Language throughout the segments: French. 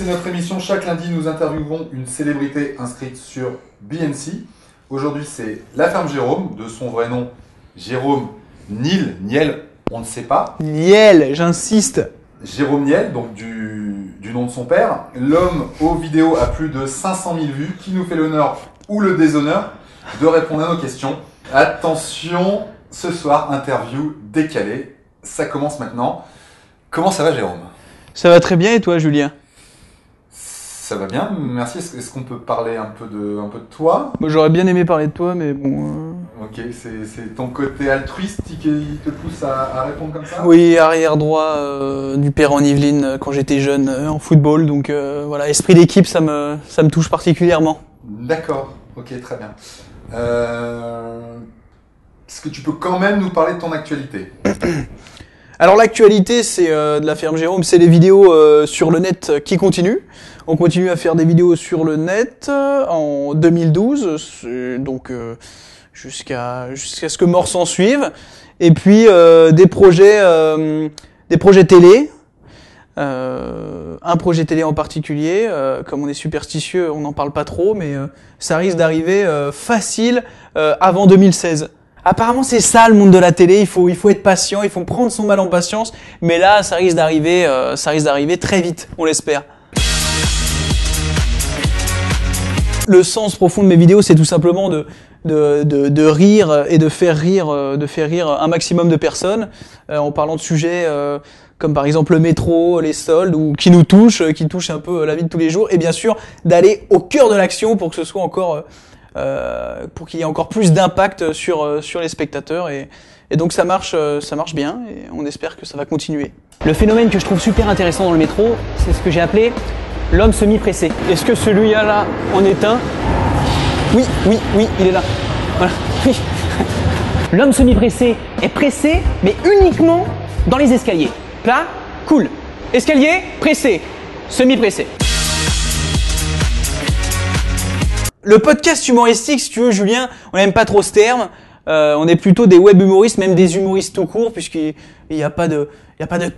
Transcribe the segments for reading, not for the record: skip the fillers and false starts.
c'est notre émission. Chaque lundi, nous interviewons une célébrité inscrite sur BNC. Aujourd'hui, c'est La Ferme Jérôme, de son vrai nom, Jérôme Niel, on ne sait pas. Niel, j'insiste. Jérôme Niel, donc du nom de son père. L'homme aux vidéos a plus de 500 000 vues, qui nous fait l'honneur ou le déshonneur de répondre à nos questions. Attention, ce soir, interview décalée. Ça commence maintenant. Comment ça va, Jérôme ? Ça va très bien et toi, Julien ? Ça va bien, merci. Est-ce qu'on peut parler un peu de toi ? Moi, j'aurais bien aimé parler de toi, mais bon... Ok, c'est ton côté altruiste qui te pousse à répondre comme ça ? Oui, arrière droit du père en Yvelines quand j'étais jeune en football, donc voilà, esprit d'équipe, ça me touche particulièrement. D'accord, ok, très bien. Est-ce que tu peux quand même nous parler de ton actualité ? Alors l'actualité, c'est de La Ferme Jérôme, c'est les vidéos sur le net qui continuent. On continue à faire des vidéos sur le net en 2012, donc jusqu'à ce que mort s'en suive. Et puis des projets télé, un projet télé en particulier. Comme on est superstitieux, on n'en parle pas trop, mais ça risque d'arriver facile avant 2016. Apparemment, c'est ça le monde de la télé. Il faut être patient, il faut prendre son mal en patience. Mais là, ça risque d'arriver très vite, on l'espère. Le sens profond de mes vidéos, c'est tout simplement de rire et de faire rire un maximum de personnes en parlant de sujets comme par exemple le métro, les soldes, ou qui nous touchent, qui touchent un peu la vie de tous les jours, et bien sûr d'aller au cœur de l'action pour que ce soit encore pour qu'il y ait encore plus d'impact sur les spectateurs, et donc ça marche bien, et on espère que ça va continuer. Le phénomène que je trouve super intéressant dans le métro, c'est ce que j'ai appelé l'homme semi-pressé. Est-ce que celui-là en est un ? Oui, il est là. Voilà. Oui. L'homme semi-pressé est pressé, mais uniquement dans les escaliers. Là, cool. Escalier, pressé. Semi-pressé. Le podcast humoristique, si tu veux, Julien, on n'aime pas trop ce terme. On est plutôt des web humoristes, même des humoristes tout court, puisqu'il n'y a pas de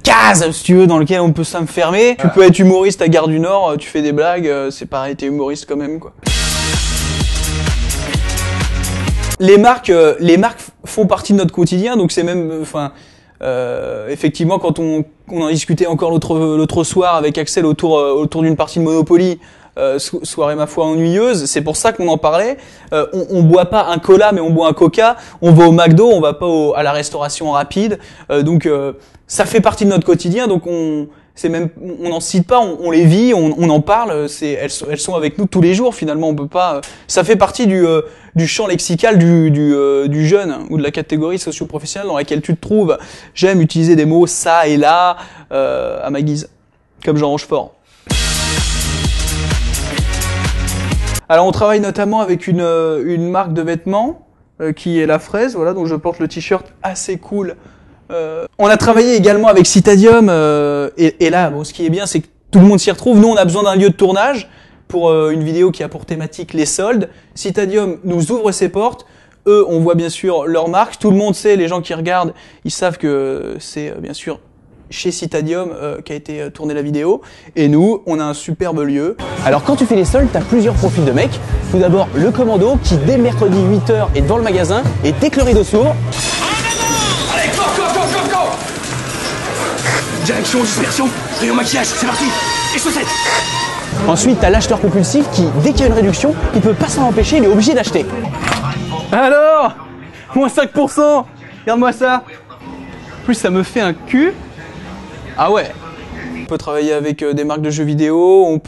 case, si tu veux, dans lequel on peut s'enfermer. Tu peux être humoriste à Gare du Nord, tu fais des blagues, c'est pareil, t'es humoriste quand même, quoi. Les marques font partie de notre quotidien, donc c'est même, effectivement, quand on en discutait encore l'autre soir avec Axel autour d'une partie de Monopoly, soirée ma foi ennuyeuse, c'est pour ça qu'on en parlait. On boit pas un cola, mais on boit un coca. On va au McDo, on va pas à la restauration rapide. Donc ça fait partie de notre quotidien. Donc on n'en cite pas, on les vit, on en parle. Elles sont avec nous tous les jours. Finalement, on peut pas. Ça fait partie du champ lexical du jeune, ou de la catégorie socio-professionnelle dans laquelle tu te trouves. J'aime utiliser des mots ça et là à ma guise, comme Jean Rochefort. Alors on travaille notamment avec une marque de vêtements qui est La Fraise, voilà, donc je porte le t-shirt assez cool. On a travaillé également avec Citadium, et là, bon, ce qui est bien, c'est que tout le monde s'y retrouve. Nous, on a besoin d'un lieu de tournage pour une vidéo qui a pour thématique les soldes. Citadium nous ouvre ses portes. Eux, on voit bien sûr leur marque. Tout le monde sait, les gens qui regardent, ils savent que c'est bien sûr chez Citadium qu'a été tournée la vidéo, et nous on a un superbe lieu. Alors quand tu fais les soldes, t'as plusieurs profils de mecs. Tout d'abord le commando qui dès mercredi 8h est dans le magasin, et dès que le rideau s'ouvre, allez, go. Direction, dispersion, rayon maquillage, c'est parti. Et chaussettes. Ensuite t'as l'acheteur compulsif qui, dès qu'il y a une réduction, il peut pas s'en empêcher, il est obligé d'acheter. Alors, moins 5%, regarde-moi ça. En plus ça me fait un cul. Ah ouais. On peut travailler avec des marques de jeux vidéo, on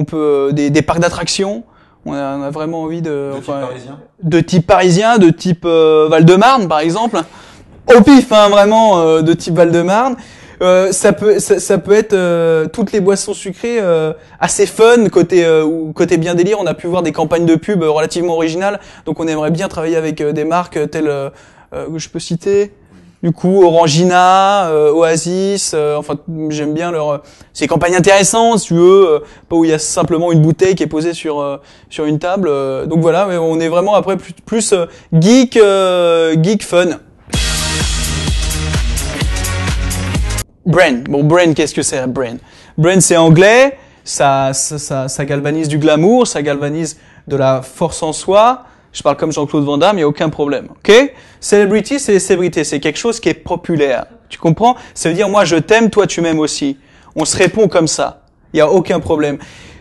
peut des parcs d'attractions. On a vraiment envie de type parisien, de type Val-de-Marne par exemple. Au pif, hein, vraiment de type Val-de-Marne. Ça peut être toutes les boissons sucrées assez fun, côté bien délire. On a pu voir des campagnes de pub relativement originales, donc on aimerait bien travailler avec des marques telles que je peux citer. Du coup, Orangina, Oasis, enfin j'aime bien ces campagnes intéressantes, si tu veux, pas où il y a simplement une bouteille qui est posée sur une table. Donc voilà, mais on est vraiment après plus geek fun. Brain. Bon, Brain, qu'est-ce que c'est, Brain? Brain, c'est anglais. ça galvanise du glamour, ça galvanise de la force en soi. Je parle comme Jean-Claude Van Damme, il n'y a aucun problème, ok? Celebrity, c'est les célébrités, c'est quelque chose qui est populaire. Tu comprends? Ça veut dire, moi je t'aime, toi tu m'aimes aussi. On se répond comme ça. Il n'y a aucun problème.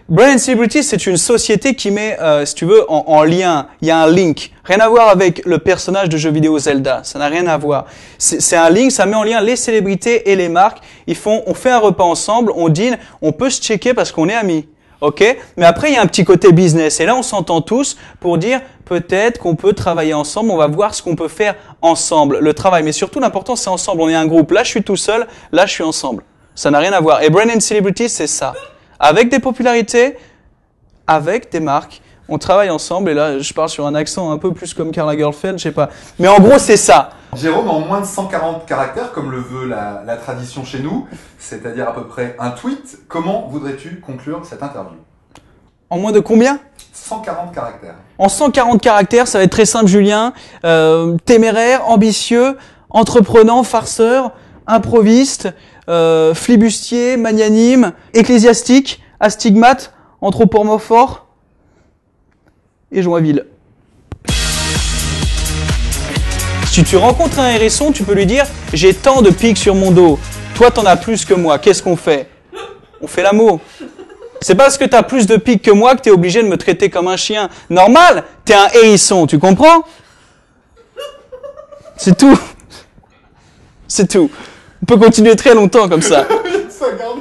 Brand and Celebrity, c'est une société qui met, si tu veux, en lien. Il y a un link. Rien à voir avec le personnage de jeu vidéo Zelda. Ça n'a rien à voir. C'est un link, ça met en lien les célébrités et les marques. On fait un repas ensemble, on dîne, on peut se checker parce qu'on est amis. Ok? Mais après, il y a un petit côté business. Et là, on s'entend tous pour dire, peut-être qu'on peut travailler ensemble, on va voir ce qu'on peut faire ensemble. Le travail. Mais surtout, l'important, c'est ensemble. On est un groupe. Là, je suis tout seul. Là, je suis ensemble. Ça n'a rien à voir. Et Brand and Celebrity, c'est ça. Avec des popularités, avec des marques, on travaille ensemble. Et là, je parle sur un accent un peu plus comme Karl Lagerfeld, je sais pas. Mais en gros, c'est ça. Jérôme, en moins de 140 caractères, comme le veut la tradition chez nous, c'est-à-dire à peu près un tweet, comment voudrais-tu conclure cette interview? En moins de combien? 140 caractères. En 140 caractères, ça va être très simple, Julien. Téméraire, ambitieux, entreprenant, farceur, improviste, flibustier, magnanime, ecclésiastique, astigmate, anthropomorphore et joinville. Si tu rencontres un hérisson, tu peux lui dire « J'ai tant de pics sur mon dos. Toi, t'en as plus que moi. Qu'est-ce qu'on fait ?» On fait l'amour. C'est parce que t'as plus de pics que moi que t'es obligé de me traiter comme un chien. Normal, t'es un hérisson, tu comprends? C'est tout. C'est tout. On peut continuer très longtemps comme ça. Ça garde.